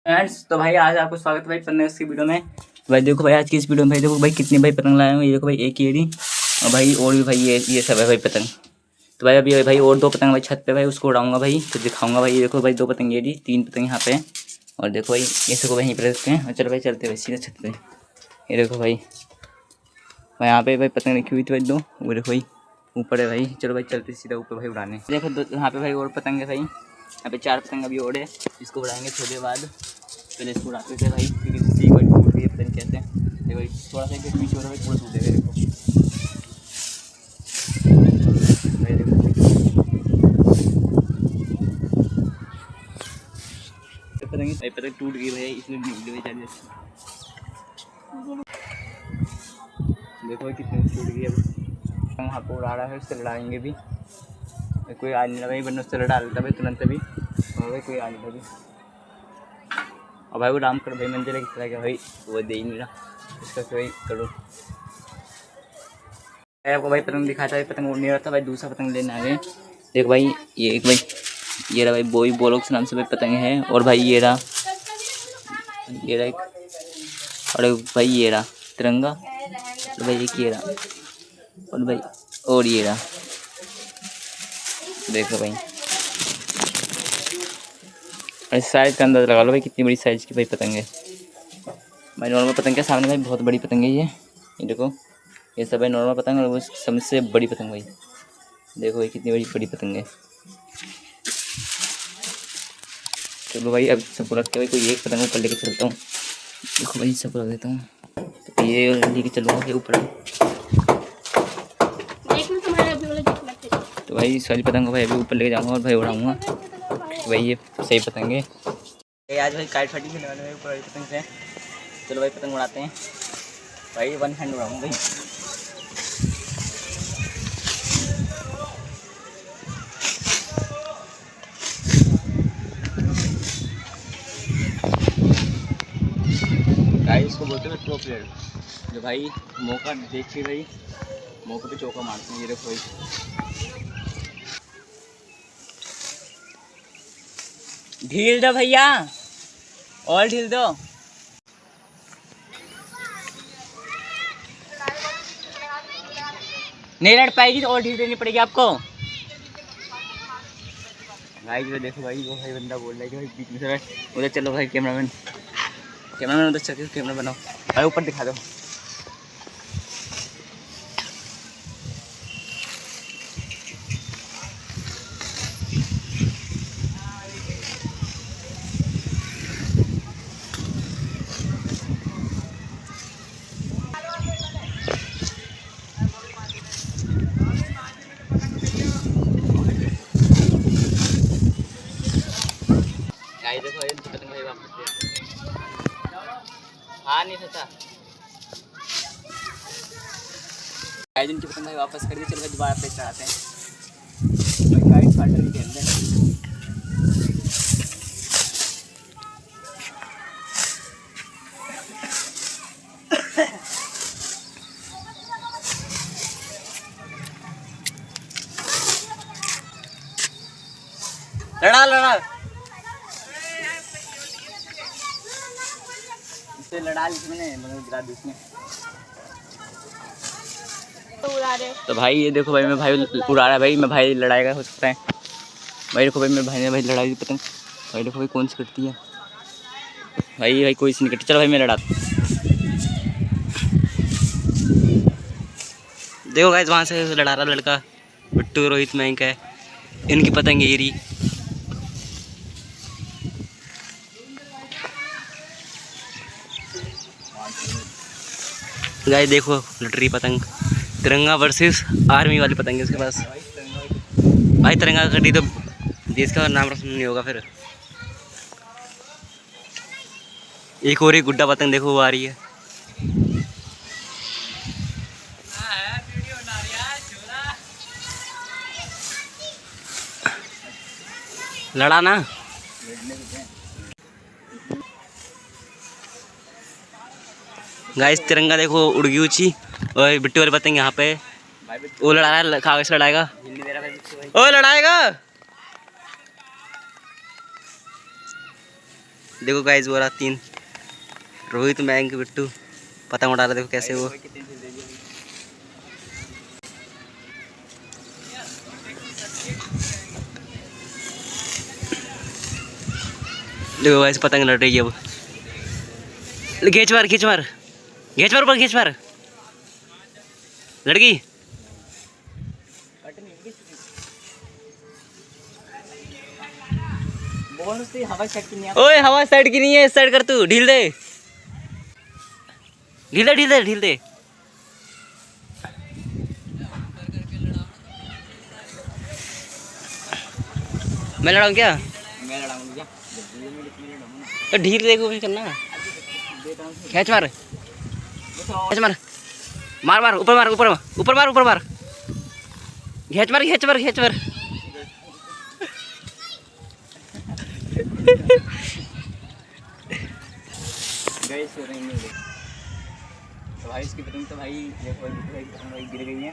Friends तो भाई आज आपको स्वागत है भाई पतंग की वीडियो में। तो भाई देखो भाई आज की इस वीडियो में भाई देखो भाई कितने भाई पतंग लाए हैं। ये देखो भाई एक येड़ी और भाई और भी भाई ये सब है भाई पतंग। तो भाई अभी भाई और दो पतंग भाई छत पे भाई उसको उड़ाऊंगा भाई तो दिखाऊंगा भाई। ये देखो भाई दो पतंग येड़ी तीन पतंग यहाँ पे और देखो भाई ये सबको वहीं पर रखते हैं और चलो भाई चलते भाई सीधे छत पे। ये देखो भाई यहाँ पे भाई पतंग रखी हुई थी भाई दो, वो देखो भाई ऊपर है भाई। चलो भाई चलते सीधा ऊपर भाई उड़ाने। देखो यहाँ पे भाई और पतंग है भाई, यहाँ पे चार पतंग अभी और है, इसको उड़ाएंगे थोड़ी देर बाद। पहले इसको उड़ाते थे भाई क्योंकि सी कोई टूट रही है पता नहीं कैसे। देखो भाई थोड़ा सा एक पीछे हो रहा है पूरा टूट गया देखो भाई। देखो पतंग पतंग टूट गई भाई इसमें भाई चल। देखो भाई कितनी टूट गई। अब वहाँ पर उड़ा रहा है, उससे लड़ाएंगे भी। कोई आ नहीं रहा भाई वरना उससे लड़ा लेता भाई तुरंत अभी। और भाई कोई आ नहीं रहा अभी। और भाई वो राम कर भाई मंदिर है किस तरह का भाई वो दे ही नहीं रहा इसका कोई करो। आपको भाई पतंग दिखाता है, पतंग उड़ नहीं रहा था भाई, दूसरा पतंग लेने आ गए। देख भाई ये एक भाई ये रहा भाई बोई बोलोक्स नाम से भाई पतंग है। और भाई ये रहा एक और एक भाई ये रहा तिरंगा। और भाई एक ये रहा और भाई और ये रहा देखो भाई। और साइज़ का अंदाज़ लगा लो भाई कितनी बड़ी साइज़ की भाई पतंग है भाई। नॉर्मल पतंग के सामने भाई बहुत बड़ी पतंग है ये देखो। ये सब है नॉर्मल पतंग और वो सबसे बड़ी पतंग भाई। देखो भाई कितनी बड़ी बड़ी पतंग है। चलो भाई अब सबको रखते भाई कोई एक पतंग ऊपर लेके चलता हूँ। देखो भाई सबको रख देता हूँ तो ये लेके चलूँगा फिर ऊपर। तो भाई सारी पतंग को भाई अभी ऊपर लेके जाऊँगा और भाई उड़ाऊँगा भाई ये सही पतंग है। आज भाई काइट फाइटिंग खेलने वाले भाई ऊपर वाली पतंग से। चलो भाई पतंग उड़ाते हैं भाई, वन हैंड उड़ाऊँगा भाई। भाई इसको बोलते हैं प्रो प्लेयर जो भाई मौका देख के भाई मौके पे चौका मारते हैं। ये देखो भाई ढील दो भैया और ढील दो। नहीं लड़ पाएगी तो और ढील देनी पड़ेगी आपको। भाई जो देखो भाई वो भाई बंदा बोल रहा है कि भाई बीच में से उधर चलो भाई कैमरामैन उधर चलो कैमरा बनाओ भाई ऊपर दिखा दो। देखो ये पतंग भाई वापस हाँ नहीं था दिन की पतंग भाई वापस कर दी। चलो भाई दोबारा पे चढ़ाते हैं भाई काइट फाइटर के अंदर। लड़ा लड़ा इससे लड़ा ली मैंने मगर गिरा दी इसमें। तो भाई ये देखो भाई मैं भाई उड़ा रहा है भाई, मैं भाई लड़ाएगा हो सकता है भाई। देखो भाई मेरे भाई ने भाई लड़ाई दी पतंग भाई। देखो भाई कौन सी कटती है भाई, भाई कोई सी नहीं कटती। चलो भाई मैं लड़ाता। देखो गाइस वहाँ से लड़ा रहा लड़का बिट्टू रोहित महंक है, इनकी पतंग ये रही। गाइस देखो लटरी पतंग तिरंगा वर्सेस आर्मी वाली पतंग है उसके पास भाई। तिरंगा कटी तो देश का नाम रोशन नहीं होगा फिर। एक और ही गुड्डा पतंग देखो वो आ रही है। लड़ा ना गाइस तिरंगा देखो उड़ गई ऊंची और बिट्टू वाली पतंग यहाँ पे वो लड़ा रहा है। कागज लड़ाएगा ओ लड़ाएगा देखो गाइस वो रहा 3 रोहित मयंक बिट्टू पतंग उड़ा रहा, देखो कैसे वो। देखो गाइस पतंग लड़ रही है अब। खींच मार खींच मार खींच मार ऊपर खींच मार लड़की। ओए हवा साइड की नहीं है, इस साइड कर तू, ढील दे ढील दे ढील दे ढील दे। मैं लड़ाऊं क्या? मैं लड़ाऊंगा तो ढील दे कोशिश करना। खींच मार खींच मार मार मार ऊपर मार ऊपर ऊपर मार ऊपर मार खींच मार खींच मार खींच मार। तो भाई इसकी पतंग तो भाई देखो भाई पतंग भाई गिर गई है।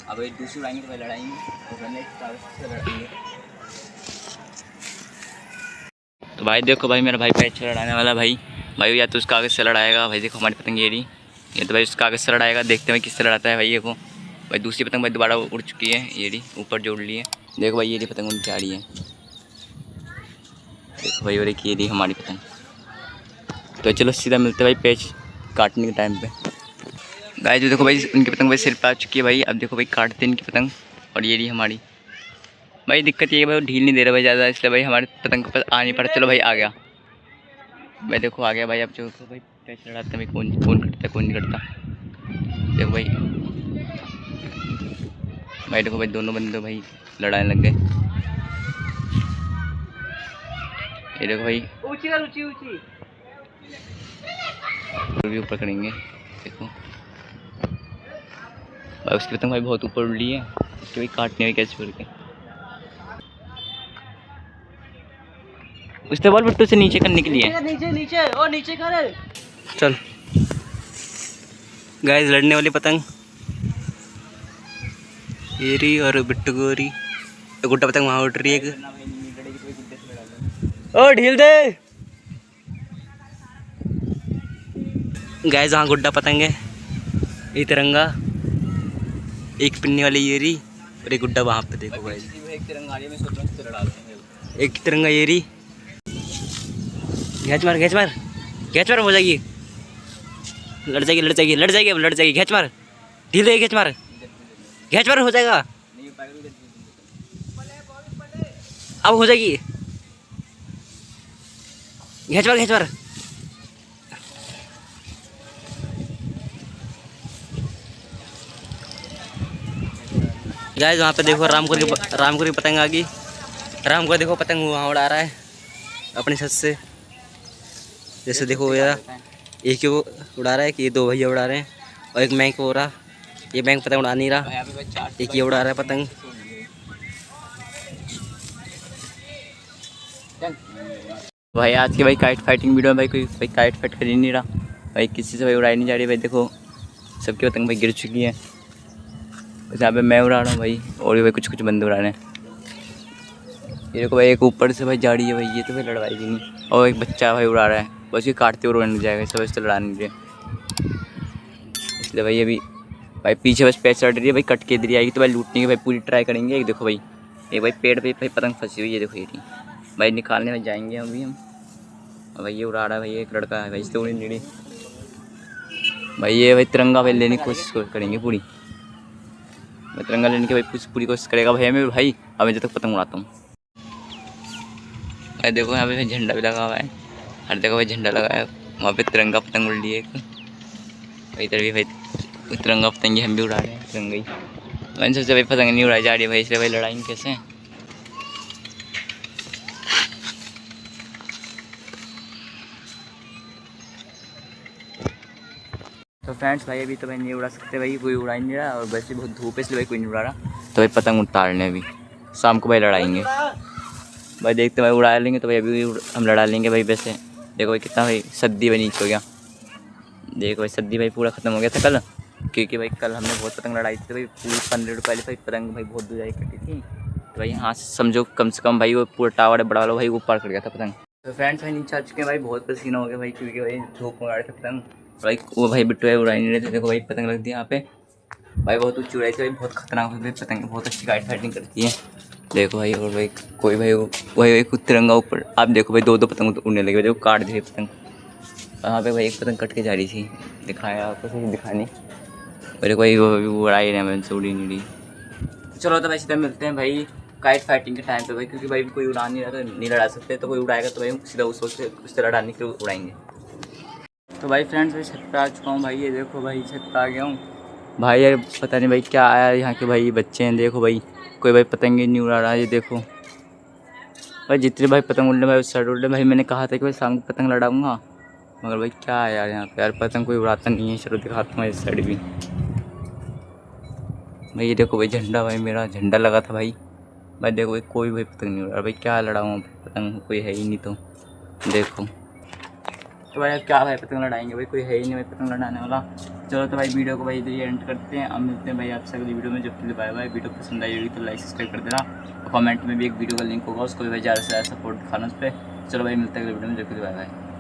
अब भाई दूसरी उड़ाएंगे तो भाई लड़ाएंगे और गन्ने से लड़ाएंगे। तो भाई देखो भाई मेरा भाई पैच से लड़ाने वाला भाई भाई या तो उस कागज़ से लड़ाएगा। भाई देखो हमारी पतंग ये रही, ये तो भाई उस कागज़ से लड़ाएगा। देखते हैं भाई किससे लड़ाता है। भाई देखो भाई दूसरी पतंग भाई दोबारा उड़ चुकी है, ये रही ऊपर जोड़ ली है। देखो भाई ये रही पतंग उनकी आ रही है। देखो भाई और एक ये रही हमारी पतंग। तो चलो सीधा मिलते भाई पैच काटने के टाइम पे। गाय जो देखो भाई उनकी पतंग भाई सिर पे आ चुकी है भाई। अब देखो भाई काटते हैं इनकी पतंग और ये रही हमारी। भाई दिक्कत ये है भाई वो ढील नहीं दे रहा भाई ज़्यादा, इसलिए भाई हमारे पतंग के पास आ नहीं पा रहा। चलो भाई आ गया भाई, देखो आ गया भाई। अब जो भाई पैच लड़ाते हैं भाई कौन कौन कटता है कौन नहीं कटता। देखो भाई भाई देखो भाई दोनों बंदे भाई लड़ाने लग गए। ये देखो भाई ऊंची ऊंची भी ऊपर करेंगे। देखो भाई उसकी पतंग भाई बहुत ऊपर उड़ ली है, इसके भाई काटने में कैसे करके उससे बॉल बट्टू से नीचे करने के लिए नीचे नीचे और नीचे कर। चल गाइस लड़ने वाली पतंग ये रही और बिट्टू गोरी गुड्डा पतंग वहाँ उड़ रही है। ओ ढील दे गाइस वहाँ गुड्डा पतंग है, ये तिरंगा एक पिन्नी वाली ये रही और एक गुड्डा वहाँ पे। देखो गाइस एक तिरंगा ये रही। खींच मार खींच मार खींच मार, हो जाएगी लड़ जाएगी लड़ जाएगी लड़ जाएगी अब लड़ जाएगी। खींच मार ढील दे खींच मार हो जाएगा अब हो जाएगी। खींच मार गाइस वहाँ पे देखो रामपुर की पतंग आ गई। रामपुर देखो पतंग वहाँ उड़ा रहा है अपनी छत से। जैसे देखो यार एक ही वो उड़ा रहा है कि ये दो भैया उड़ा रहे हैं और एक मैंक हो रहा, ये मैंक पतंग उड़ा नहीं रहा, एक ये उड़ा रहा है पतंग। भाई आज की भाई काइट फाइटिंग वीडियो में भाई कोई भाई काइट फाइट कर ही नहीं रहा भाई, किसी से भाई उड़ाई नहीं जा रही। भाई देखो सबकी पतंग भाई गिर चुकी है। यहाँ पे मैं उड़ा रहा हूँ भाई और भी भाई कुछ कुछ बंदे उड़ा रहे हैं। ये देखो भाई एक ऊपर से भाई जा रही है भाई, ये तो भाई लड़वाएगी नहीं। और एक बच्चा भाई उड़ा रहा है, बस ये काटते हुए उड़ने जाएगा, सब इससे लड़ा नहीं रहे। इसलिए भाई अभी भाई पीछे बस पैच लड़ रही है भाई, कट के इधर आएगी तो भाई लूटने की भाई पूरी ट्राई करेंगे। एक देखो भाई एक भाई पेड़ पे भाई पतंग फंसी हुई है, देखो ये भाई निकालने में जाएंगे अभी हम। और भाई ये उड़ा रहा है भाई, एक लड़का है भाई इससे उड़ी नहीं रही भाई। ये भाई तिरंगा भाई लेने की कोशिश करेंगे पूरी, मैं तिरंगा लेने की भाई पूरी कोशिश करेगा भाई हमें भाई। अब मैं जब तक पतंग उड़ाता हूँ भाई। देखो यहाँ पे भाई झंडा भी लगा हुआ है, हर जगह भाई झंडा लगा है। वहाँ पे तिरंगा पतंग उड़ रही है एक, इधर भी भाई तिरंगा पतंग हम भी उड़ा रहे हैं तिरंगा ही। मैंने सोचा भाई पतंग नहीं उड़ाई जा रही भाई, इसलिए भाई लड़ाएंगे कैसे। तो फ्रेंड्स भाई अभी तो भाई नहीं उड़ा सकते भाई, कोई उड़ा ही नहीं रहा और वैसे बहुत धूप है इसलिए भाई कोई नहीं उड़ा रहा। तो भाई पतंग उतारने अभी शाम को भाई लड़ाएंगे भाई, देखते भाई उड़ा लेंगे तो भाई अभी हम लड़ा लेंगे भाई। वैसे देखो भाई कितना भाई सर्दी भाई नीचे हो गया, देखो भाई सर्दी भाई पूरा ख़त्म हो गया था कल, क्योंकि भाई कल हमने बहुत पतंग लड़ाई थी भाई। पूरी 15 मिनट पहले भाई पतंग भाई बहुत दूर जाए कटी थी, तो भाई यहाँ से समझो कम से कम भाई वो पूरा टावर है बड़ा वाला भाई वो पार कर गया था पतंग। तो फ्रेंड्स भाई नीचे आ चुके हैं भाई, बहुत पसीना हो गया भाई, क्योंकि भाई धूप में उड़ा रहे थे पतंग भाई। वो भाई बिट्टू है उड़ा ही नहीं रहे थे। देखो भाई पतंग लग दी यहाँ पे भाई, बहुत ऊँची उड़ाई थी भाई, बहुत खतरनाक होती है पतंग, बहुत अच्छी गाइड फाइटिंग करती है। देखो भाई, और भाई कोई भाई वही भाई कुछ तिरंगा ऊपर, आप देखो भाई 2-2 पतंग उड़ने लगे, देखो काट दी पतंग। वहाँ पे भाई एक पतंग कट के जा रही थी, दिखाया आपको, सही दिखानी मेरे को भाई, वो उड़ा ही रहे हैं, से उड़ी नहीं रही। चलो तो वैसे तो मिलते हैं भाई काइट फाइटिंग के टाइम पे भाई, क्योंकि भाई कोई उड़ा नहीं रहा तो नहीं लड़ा सकते, तो कोई उड़ाएगा तो भाई सीधा उस तरह लड़ाने के लिए उड़ाएंगे। तो भाई फ्रेंड्स भाई छत पे आ चुका हूँ भाई, ये देखो भाई छत पे आ गया हूँ भाई। यार पता नहीं भाई क्या आया यहाँ के भाई बच्चे हैं, देखो भाई कोई भाई पतंगे नहीं उड़ा रहा है, ये देखो भाई जितने भाई पतंग उड़ रहे भाई उस साइड उड़ रहे भाई। मैंने कहा था कि भाई शाम को पतंग लड़ाऊंगा, मगर भाई क्या है यार यहाँ पे, यार पतंग कोई उड़ाता नहीं है। चलो दिखाता हूँ इस साइड भी भाई, ये देखो भाई झंडा, भाई मेरा झंडा लगा था भाई। भाई देखो भाई कोई भाई पतंग नहीं उड़ा रहा भाई, क्या लड़ाऊँ पतंग, कोई है ही नहीं तो देखो। तो भाई अब क्या भाई पतंग लड़ाएंगे भाई, कोई है ही नहीं भाई पतंग लड़ाने वाला। चलो तो भाई वीडियो को भाई इधर ही एंड करते हैं, अब मिलते हैं भाई आपसे अगली वीडियो में। जब तक बाय बाय। वीडियो पसंद आई होगी तो लाइक सब्सक्राइब कर देना, और कमेंट में भी एक वीडियो का लिंक होगा, उसको भी भाई ज़्यादा से ज़्यादा सपोर्ट दिखाना उस पर। चलो भाई मिलते हैं अगली वीडियो में, जब तक बाय बाय।